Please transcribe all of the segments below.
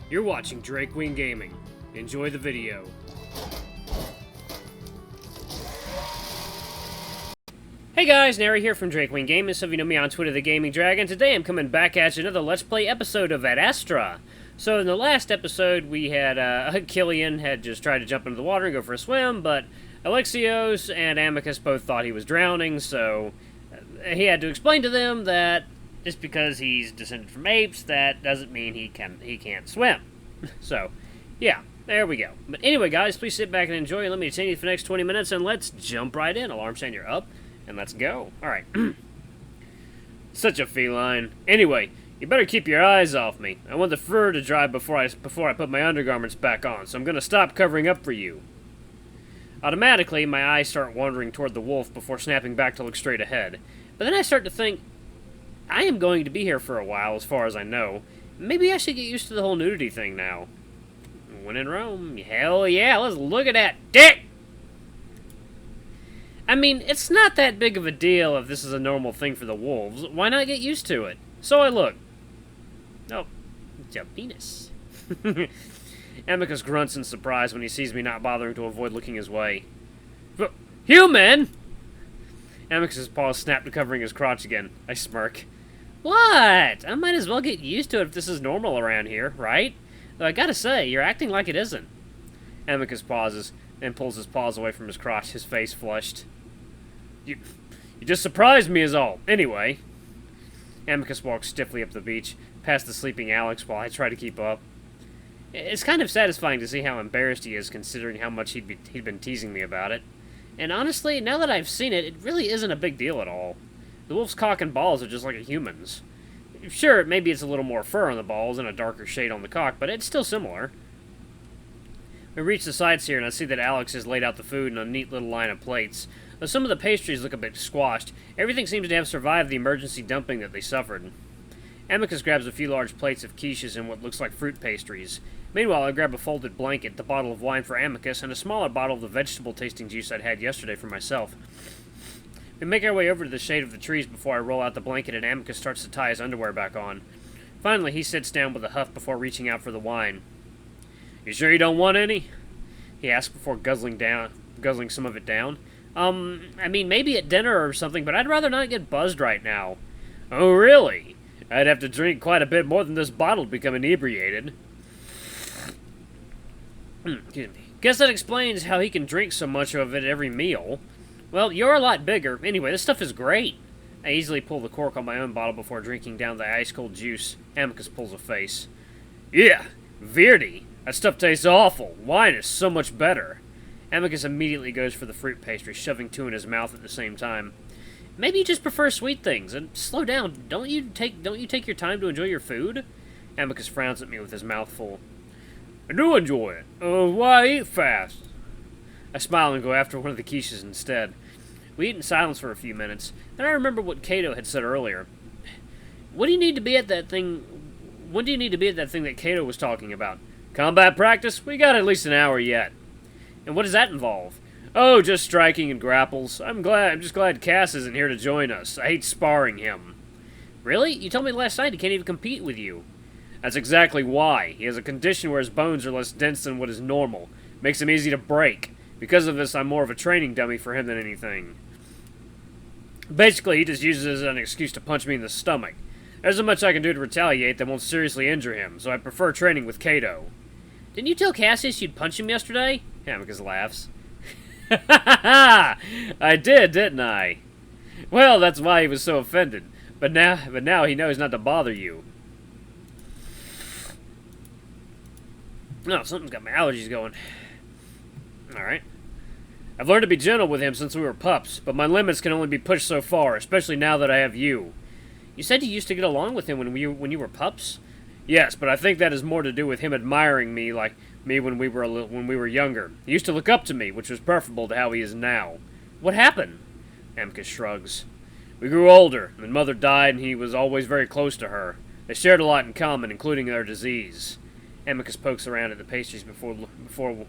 You're watching Drake Wing Gaming. Enjoy the video. Hey guys, Nary here from Drake Wing Gaming. Some of you know me on Twitter, The Gaming Dragon. Today I'm coming back at you another Let's Play episode of Adastra. So in the last episode, we had, Kyllian had just tried to jump into the water and go for a swim, but Alexios and Amicus both thought he was drowning, so he had to explain to them that just because he's descended from apes, that doesn't mean he can't swim. So, yeah, there we go. But anyway, guys, please sit back and enjoy. Let me continue for the next 20 minutes, and let's jump right in. Alarm stand, you're up, and let's go. All right. Such a feline. Anyway, you better keep your eyes off me. I want the fur to dry before I put my undergarments back on, so I'm going to stop covering up for you. Automatically, my eyes start wandering toward the wolf before snapping back to look straight ahead. But then I start to think, I am going to be here for a while, as far as I know. Maybe I should get used to the whole nudity thing now. When in Rome, hell yeah, let's look at that dick! I mean, it's not that big of a deal if this is a normal thing for the wolves. Why not get used to it? So I look. Oh, it's a penis. Amicus grunts in surprise when he sees me not bothering to avoid looking his way. Human! Amicus's paws snap to covering his crotch again. I smirk. What? I might as well get used to it if this is normal around here, right? Though I gotta say, you're acting like it isn't. Amicus pauses, then pulls his paws away from his crotch, his face flushed. You just surprised me is all. Anyway. Amicus walks stiffly up the beach, past the sleeping Alex while I try to keep up. It's kind of satisfying to see how embarrassed he is considering how much he'd been teasing me about it. And honestly, now that I've seen it, it really isn't a big deal at all. The wolf's cock and balls are just like a human's. Sure, maybe it's a little more fur on the balls and a darker shade on the cock, but it's still similar. We reach the sides here, and I see that Alex has laid out the food in a neat little line of plates. Though some of the pastries look a bit squashed, everything seems to have survived the emergency dumping that they suffered. Amicus grabs a few large plates of quiches and what looks like fruit pastries. Meanwhile, I grab a folded blanket, the bottle of wine for Amicus, and a smaller bottle of the vegetable-tasting juice I'd had yesterday for myself. We make our way over to the shade of the trees before I roll out the blanket and Amicus starts to tie his underwear back on. Finally, he sits down with a huff before reaching out for the wine. You sure you don't want any? He asks before guzzling some of it down. I mean, maybe at dinner or something, but I'd rather not get buzzed right now. Oh, really? I'd have to drink quite a bit more than this bottle to become inebriated. Excuse me. Guess that explains how he can drink so much of it every meal. Well, you're a lot bigger. Anyway, this stuff is great. I easily pull the cork on my own bottle before drinking down the ice-cold juice. Amicus pulls a face. Yeah, Verdi. That stuff tastes awful. Wine is so much better. Amicus immediately goes for the fruit pastry, shoving two in his mouth at the same time. Maybe you just prefer sweet things, and slow down. Don't you take your time to enjoy your food? Amicus frowns at me with his mouth full. I do enjoy it. Why eat fast? I smile and go after one of the quiches instead. We eat in silence for a few minutes. Then I remember what Kato had said earlier. When do you need to be at that thing that Kato was talking about? Combat practice? We got at least an hour yet. And what does that involve? Oh, just striking and grapples. I'm just glad Cass isn't here to join us. I hate sparring him. Really? You told me last night he can't even compete with you. That's exactly why. He has a condition where his bones are less dense than what is normal. Makes him easy to break. Because of this, I'm more of a training dummy for him than anything. Basically, he just uses it as an excuse to punch me in the stomach. There isn't much I can do to retaliate that won't seriously injure him, so I prefer training with Kato. Didn't you tell Cassius you'd punch him yesterday? Amicus laughs. I did, didn't I? Well, that's why he was so offended. But now he knows not to bother you. No, something's got my allergies going. Alright. I've learned to be gentle with him since we were pups, but my limits can only be pushed so far, especially now that I have you. You said you used to get along with him when you were pups? Yes, but I think that has more to do with him admiring me like me when we were younger. He used to look up to me, which was preferable to how he is now. What happened? Amicus shrugs. We grew older, and Mother died, and he was always very close to her. They shared a lot in common, including their disease. Amicus pokes around at the pastries before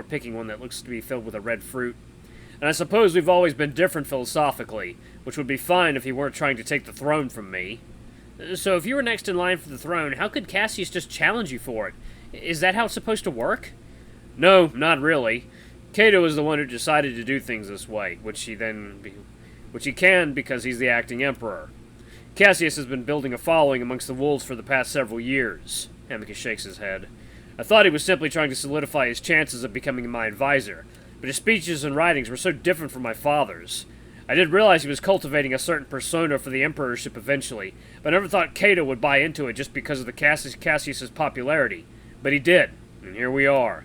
picking one that looks to be filled with a red fruit. And I suppose we've always been different philosophically, which would be fine if he weren't trying to take the throne from me. So if you were next in line for the throne, how could Cassius just challenge you for it? Is that how it's supposed to work? No, not really. Kato is the one who decided to do things this way, which he can because he's the acting emperor. Cassius has been building a following amongst the wolves for the past several years. Amicus shakes his head. I thought he was simply trying to solidify his chances of becoming my advisor, but his speeches and writings were so different from my father's. I did realize he was cultivating a certain persona for the emperorship eventually, but I never thought Kato would buy into it just because of the Cassius's popularity. But he did, and here we are.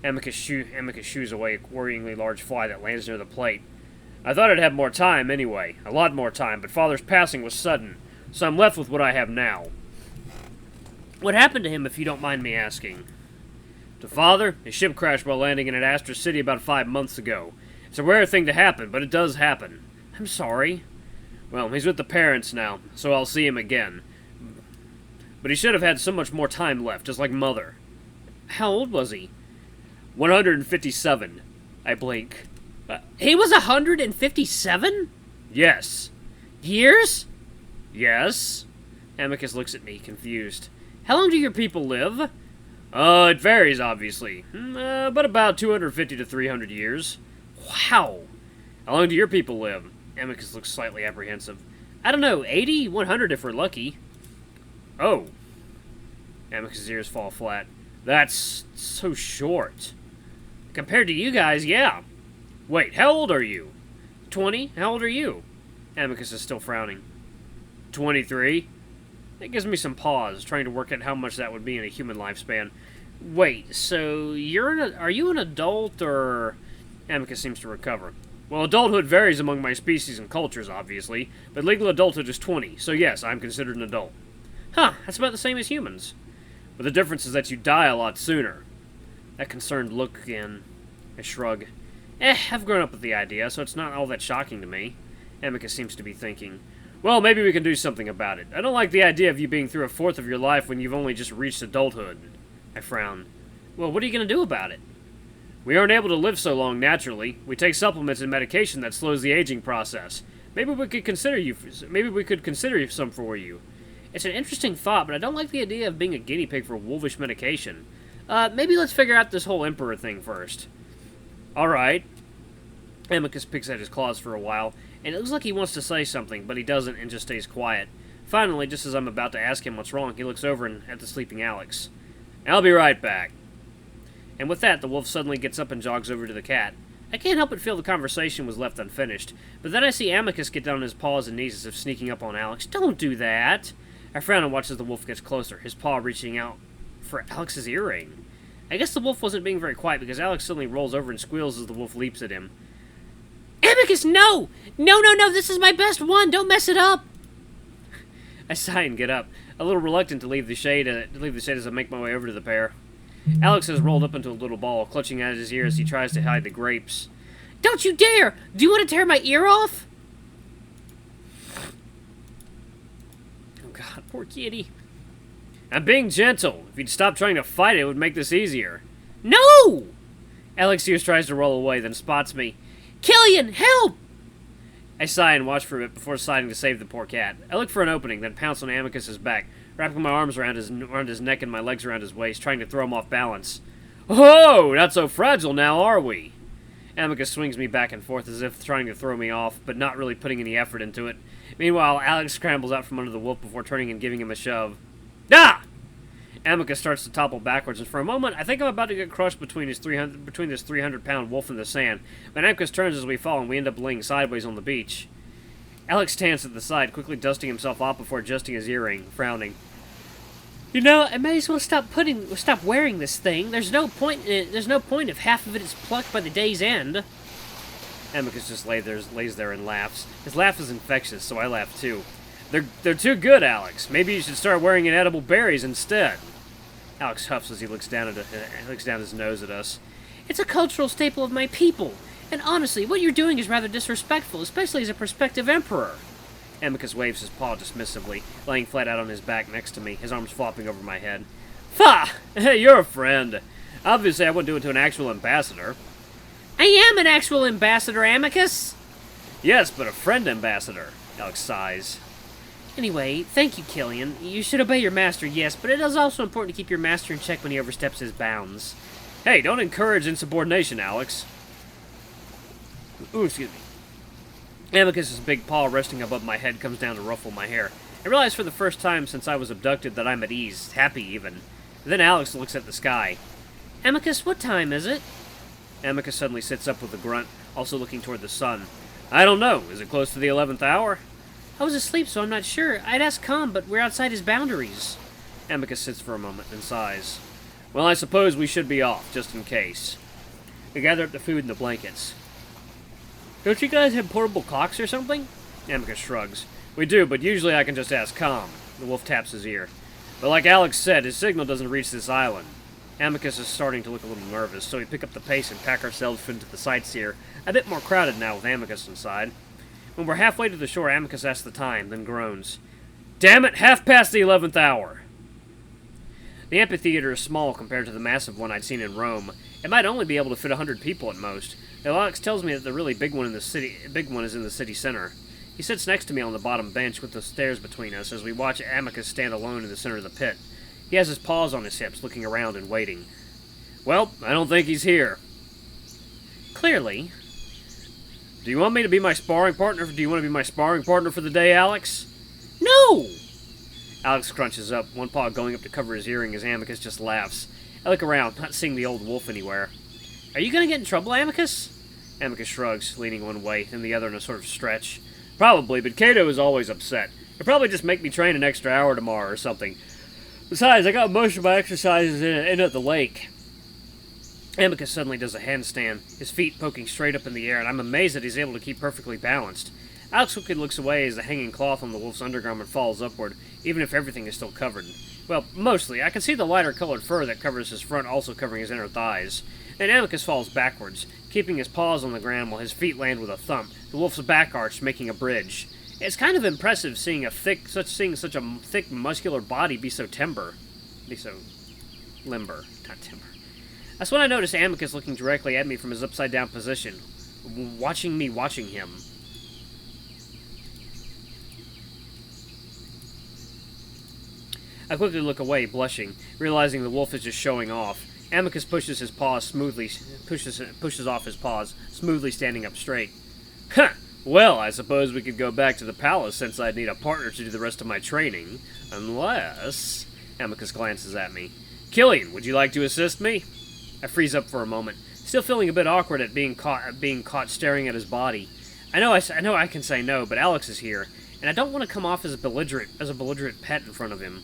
Amicus shoos away a worryingly large fly that lands near the plate. I thought I'd have more time anyway, a lot more time, but Father's passing was sudden, so I'm left with what I have now. What happened to him, if you don't mind me asking? To Father, his ship crashed while landing in Adastra City about 5 months ago. It's a rare thing to happen, but it does happen. I'm sorry. Well, he's with the parents now, so I'll see him again. But he should have had so much more time left, just like Mother. How old was he? 157. I blink. He was 157? Yes. Years? Yes. Amicus looks at me, confused. How long do your people live? It varies, obviously. But about 250 to 300 years. Wow. How long do your people live? Amicus looks slightly apprehensive. I don't know, 80, 100 if we're lucky. Oh. Amicus' ears fall flat. That's so short. Compared to you guys, yeah. Wait, how old are you? 20? How old are you? Amicus is still frowning. 23? That gives me some pause, trying to work out how much that would be in a human lifespan. Wait, so are you an adult, or... Amicus seems to recover. Well, adulthood varies among my species and cultures, obviously, but legal adulthood is 20, so yes, I'm considered an adult. Huh, that's about the same as humans. But the difference is that you die a lot sooner. That concerned look again. I shrug. I've grown up with the idea, so it's not all that shocking to me. Amicus seems to be thinking. Well, maybe we can do something about it. I don't like the idea of you being through a fourth of your life when you've only just reached adulthood. I frown. Well, what are you going to do about it? We aren't able to live so long naturally. We take supplements and medication that slows the aging process. Maybe we could consider some for you. It's an interesting thought, but I don't like the idea of being a guinea pig for wolfish medication. Maybe let's figure out this whole emperor thing first. Alright. Amicus picks at his claws for a while, and it looks like he wants to say something, but he doesn't and just stays quiet. Finally, just as I'm about to ask him what's wrong, he looks over at the sleeping Alex. I'll be right back. And with that, the wolf suddenly gets up and jogs over to the cat. I can't help but feel the conversation was left unfinished, but then I see Amicus get down on his paws and knees as if sneaking up on Alex. Don't do that! I frown and watch as the wolf gets closer, his paw reaching out for Alex's earring. I guess the wolf wasn't being very quiet because Alex suddenly rolls over and squeals as the wolf leaps at him. Amicus, no! No, no, no, this is my best one! Don't mess it up! I sigh and get up, a little reluctant to leave the shade as I make my way over to the pair. Alex has rolled up into a little ball, clutching at his ear as he tries to hide the grapes. Don't you dare! Do you want to tear my ear off? Oh god, poor kitty. I'm being gentle. If you'd stop trying to fight it would make this easier. No! Alex tries to roll away, then spots me. Kyllian, help! I sigh and watch for a bit before deciding to save the poor cat. I look for an opening, then pounce on Amicus's back, wrapping my arms around his neck and my legs around his waist, trying to throw him off balance. Oh, not so fragile now, are we? Amicus swings me back and forth as if trying to throw me off, but not really putting any effort into it. Meanwhile, Alex scrambles out from under the wolf before turning and giving him a shove. Ah! Amicus starts to topple backwards, and for a moment, I think I'm about to get crushed between this 300-pound wolf and the sand. But Amicus turns as we fall, and we end up laying sideways on the beach. Alex stands at the side, quickly dusting himself off before adjusting his earring, frowning. You know, I may as well stop wearing this thing. There's no point if half of it is plucked by the day's end. Amicus just lays there and laughs. His laugh is infectious, so I laugh too. They're too good, Alex. Maybe you should start wearing inedible berries instead. Alex huffs as he looks down his nose at us. It's a cultural staple of my people, and honestly, what you're doing is rather disrespectful, especially as a prospective emperor. Amicus waves his paw dismissively, laying flat out on his back next to me, his arms flopping over my head. Fa! Hey, you're a friend. Obviously, I wouldn't do it to an actual ambassador. I am an actual ambassador, Amicus! Yes, but a friend ambassador, Alex sighs. Anyway, thank you, Kyllian. You should obey your master, yes, but it is also important to keep your master in check when he oversteps his bounds. Hey, don't encourage insubordination, Alex. Ooh, excuse me. Amicus's big paw resting above my head comes down to ruffle my hair. I realize for the first time since I was abducted that I'm at ease, happy even. Then Alex looks at the sky. Amicus, what time is it? Amicus suddenly sits up with a grunt, also looking toward the sun. I don't know. Is it close to the 11th hour? I was asleep, so I'm not sure. I'd ask Calm, but we're outside his boundaries. Amicus sits for a moment and sighs. Well, I suppose we should be off, just in case. We gather up the food and the blankets. Don't you guys have portable clocks or something? Amicus shrugs. We do, but usually I can just ask Calm. The wolf taps his ear. But like Alex said, his signal doesn't reach this island. Amicus is starting to look a little nervous, so we pick up the pace and pack ourselves into the sightseer, a bit more crowded now with Amicus inside. When we're halfway to the shore, Amicus asks the time, then groans. Damn it, half past the 11th hour! The amphitheater is small compared to the massive one I'd seen in Rome. It might only be able to fit 100 people at most. Though Alex tells me that the really big one is in the city center. He sits next to me on the bottom bench with the stairs between us as we watch Amicus stand alone in the center of the pit. He has his paws on his hips, looking around and waiting. Well, I don't think he's here. Clearly. Do you want me to be my sparring partner? Do you want to be my sparring partner for the day, Alex? No! Alex crunches up, one paw going up to cover his earring as Amicus just laughs. I look around, not seeing the old wolf anywhere. Are you gonna get in trouble, Amicus? Amicus shrugs, leaning one way, and the other in a sort of stretch. Probably, but Kato is always upset. He'll probably just make me train an extra hour tomorrow or something. Besides, I got most of my exercises in at the lake. Amicus suddenly does a handstand, his feet poking straight up in the air, and I'm amazed that he's able to keep perfectly balanced. Alex quickly looks away as the hanging cloth on the wolf's undergarment falls upward, even if everything is still covered. Well, mostly. I can see the lighter colored fur that covers his front also covering his inner thighs. And Amicus falls backwards, keeping his paws on the ground while his feet land with a thump, the wolf's back arched, making a bridge. It's kind of impressive seeing such a thick, muscular body be so limber, not timber. That's when I noticed Amicus looking directly at me from his upside-down position, watching me watching him. I quickly look away, blushing, realizing the wolf is just showing off. Amicus pushes his paws smoothly, pushes off his paws, smoothly standing up straight. Huh! Well, I suppose we could go back to the palace since I'd need a partner to do the rest of my training. Unless... Amicus glances at me. Kyllian, would you like to assist me? I freeze up for a moment, still feeling a bit awkward at being caught staring at his body. I know I can say no, but Alex is here, and I don't want to come off as a belligerent pet in front of him.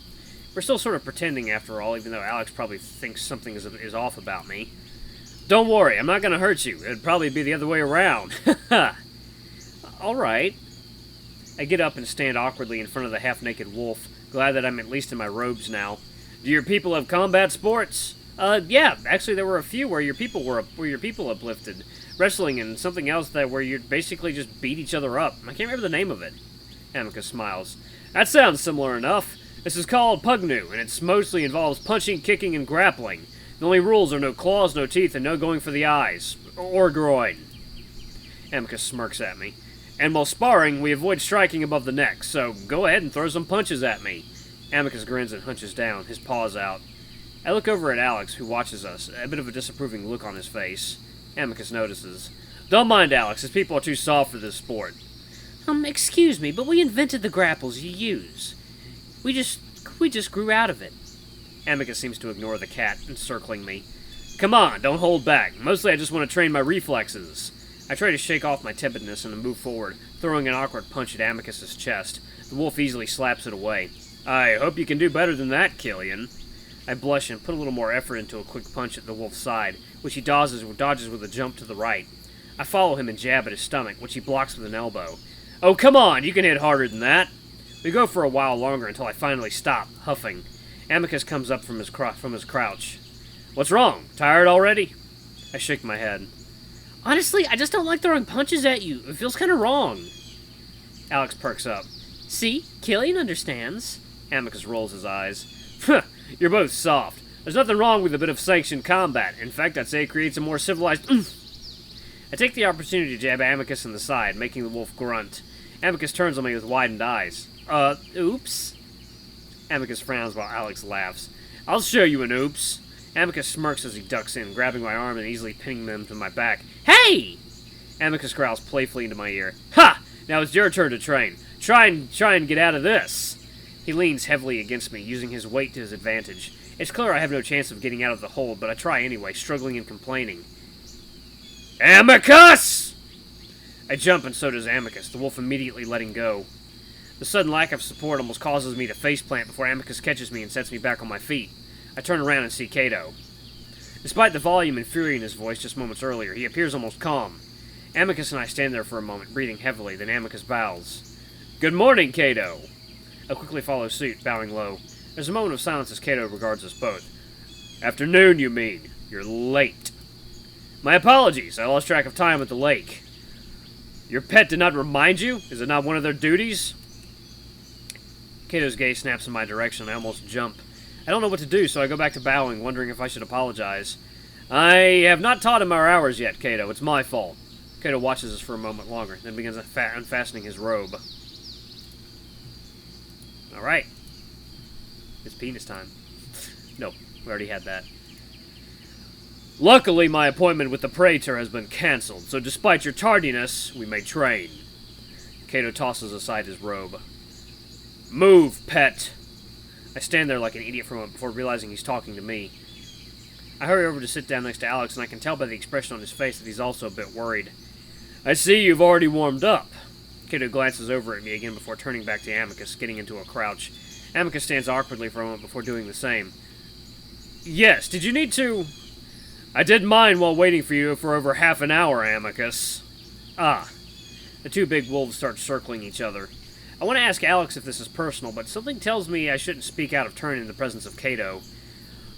We're still sort of pretending after all, even though Alex probably thinks something is off about me. Don't worry, I'm not going to hurt you. It'd probably be the other way around. All right. I get up and stand awkwardly in front of the half-naked wolf, glad that I'm at least in my robes now. Do your people have combat sports? Yeah, actually there were a few where your people uplifted. Wrestling and something else where you basically just beat each other up. I can't remember the name of it. Amicus smiles. That sounds similar enough. This is called Pugnu, and it mostly involves punching, kicking, and grappling. The only rules are no claws, no teeth, and no going for the eyes. Or groin. Amicus smirks at me. And while sparring, we avoid striking above the neck, so go ahead and throw some punches at me. Amicus grins and hunches down, his paws out. I look over at Alex, who watches us, a bit of a disapproving look on his face. Amicus notices. Don't mind Alex, his people are too soft for this sport. Excuse me, but we invented the grapples you use. We just grew out of it. Amicus seems to ignore the cat, encircling me. Come on, don't hold back. Mostly I just want to train my reflexes. I try to shake off my tepidness and move forward, throwing an awkward punch at Amicus's chest. The wolf easily slaps it away. I hope you can do better than that, Kyllian. I blush and put a little more effort into a quick punch at the wolf's side, which he dodges with a jump to the right. I follow him and jab at his stomach, which he blocks with an elbow. Oh, come on, you can hit harder than that. We go for a while longer until I finally stop, huffing. Amicus comes up from his crouch. What's wrong? Tired already? I shake my head. Honestly, I just don't like throwing punches at you. It feels kind of wrong. Alex perks up. See? Kyllian understands. Amicus rolls his eyes. You're both soft. There's nothing wrong with a bit of sanctioned combat. In fact, I'd say it creates a more civilized... I take the opportunity to jab Amicus in the side, making the wolf grunt. Amicus turns on me with widened eyes. Oops. Amicus frowns while Alex laughs. I'll show you an oops. Amicus smirks as he ducks in, grabbing my arm and easily pinning them to my back. Hey! Amicus growls playfully into my ear. Ha! Now it's your turn to train. Try and get out of this. He leans heavily against me, using his weight to his advantage. It's clear I have no chance of getting out of the hold, but I try anyway, struggling and complaining. Amicus! I jump, and so does Amicus, the wolf immediately letting go. The sudden lack of support almost causes me to faceplant before Amicus catches me and sets me back on my feet. I turn around and see Kato. Despite the volume and fury in his voice just moments earlier, he appears almost calm. Amicus and I stand there for a moment, breathing heavily, then Amicus bows. Good morning, Kato! I quickly follow suit, bowing low. There's a moment of silence as Kato regards us both. Afternoon, you mean? You're late. My apologies, I lost track of time at the lake. Your pet did not remind you? Is it not one of their duties? Kato's gaze snaps in my direction, I almost jump. I don't know what to do, so I go back to bowing, wondering if I should apologize. I have not taught him our hours yet, Kato. It's my fault. Kato watches us for a moment longer, then begins unfastening his robe. Alright. It's penis time. No, we already had that. Luckily, my appointment with the Praetor has been cancelled, so despite your tardiness, we may train. Kato tosses aside his robe. Move, pet! I stand there like an idiot for a moment before realizing he's talking to me. I hurry over to sit down next to Alex, and I can tell by the expression on his face that he's also a bit worried. I see you've already warmed up. Kato glances over at me again before turning back to Amicus, getting into a crouch. Amicus stands awkwardly for a moment before doing the same. Yes, did you need to... I did mine while waiting for you for over half an hour, Amicus. Ah. The two big wolves start circling each other. I want to ask Alex if this is personal, but something tells me I shouldn't speak out of turn in the presence of Kato.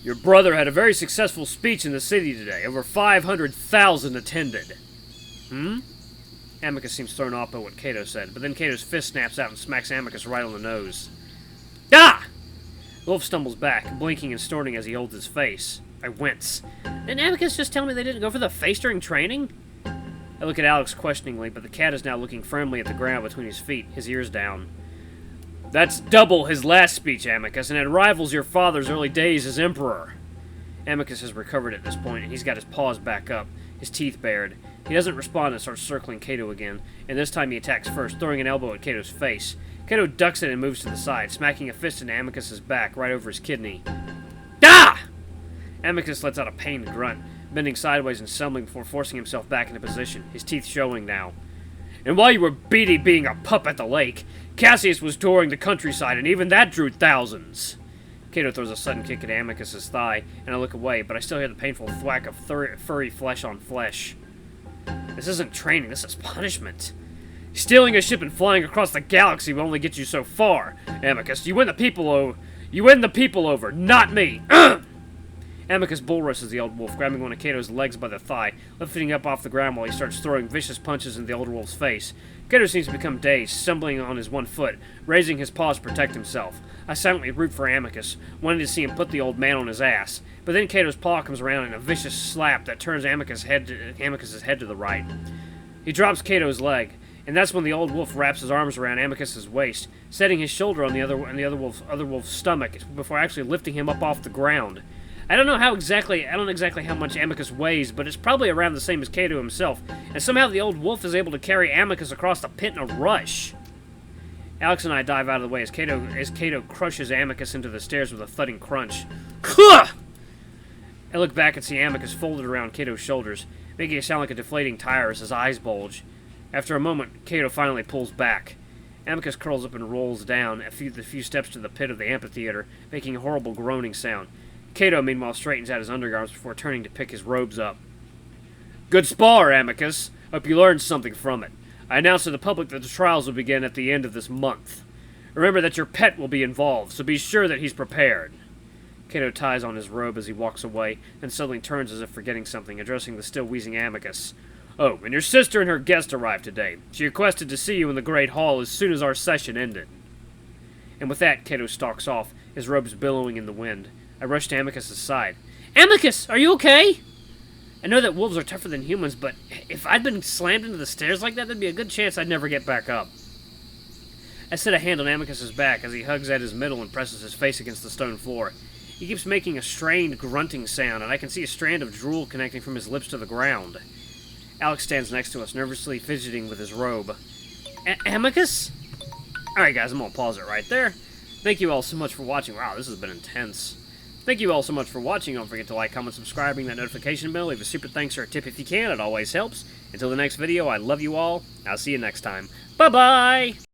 Your brother had a very successful speech in the city today. Over 500,000 attended. Amicus seems thrown off by what Kato said, but then Kato's fist snaps out and smacks Amicus right on the nose. Ah! The wolf stumbles back, blinking and snorting as he holds his face. I wince. Didn't Amicus just tell me they didn't go for the face during training? I look at Alex questioningly, but the cat is now looking firmly at the ground between his feet, his ears down. That's double his last speech, Amicus, and it rivals your father's early days as emperor. Amicus has recovered at this point, and he's got his paws back up, his teeth bared. He doesn't respond and starts circling Kato again, and this time he attacks first, throwing an elbow at Kato's face. Kato ducks it and moves to the side, smacking a fist into Amicus's back, right over his kidney. Ah! Amicus lets out a pained grunt, bending sideways and stumbling before forcing himself back into position, his teeth showing now. And while you were being a pup at the lake, Cassius was touring the countryside, and even that drew thousands. Kato throws a sudden kick at Amicus's thigh, and I look away, but I still hear the painful thwack of furry flesh on flesh. This isn't training, this is punishment. Stealing a ship and flying across the galaxy will only get you so far. Amicus, you win the people over, not me! Amicus bull rushes the old wolf, grabbing one of Kato's legs by the thigh, lifting up off the ground while he starts throwing vicious punches in the older wolf's face. Kato seems to become dazed, stumbling on his one foot, raising his paws to protect himself. I silently root for Amicus, wanting to see him put the old man on his ass. But then Kato's paw comes around in a vicious slap that turns Amicus's head to the right. He drops Kato's leg, and that's when the old wolf wraps his arms around Amicus's waist, setting his shoulder on the other wolf's stomach before actually lifting him up off the ground. I don't know exactly how much Amicus weighs, but it's probably around the same as Kato himself, and somehow the old wolf is able to carry Amicus across the pit in a rush. Alex and I dive out of the way as Kato crushes Amicus into the stairs with a thudding crunch. I look back and see Amicus folded around Kato's shoulders, making it sound like a deflating tire as his eyes bulge. After a moment, Kato finally pulls back. Amicus curls up and rolls down the few steps to the pit of the amphitheater, making a horrible groaning sound. Kato, meanwhile, straightens out his undergarments before turning to pick his robes up. Good spar, Amicus. Hope you learned something from it. I announced to the public that the trials will begin at the end of this month. Remember that your pet will be involved, so be sure that he's prepared. Kato ties on his robe as he walks away, then suddenly turns as if forgetting something, addressing the still wheezing Amicus. Oh, and your sister and her guest arrived today. She requested to see you in the Great Hall as soon as our session ended. And with that, Kato stalks off, his robes billowing in the wind. I rush to Amicus's side. Amicus, are you okay? I know that wolves are tougher than humans, but if I'd been slammed into the stairs like that, there'd be a good chance I'd never get back up. I set a hand on Amicus's back as he hugs at his middle and presses his face against the stone floor. He keeps making a strained grunting sound, and I can see a strand of drool connecting from his lips to the ground. Alex stands next to us, nervously fidgeting with his robe. Amicus? Alright guys, I'm gonna pause it right there. Thank you all so much for watching. Wow, this has been intense. Thank you all so much for watching. Don't forget to like, comment, subscribe, ring that notification bell, leave a super thanks or a tip if you can. It always helps. Until the next video, I love you all. I'll see you next time. Bye-bye!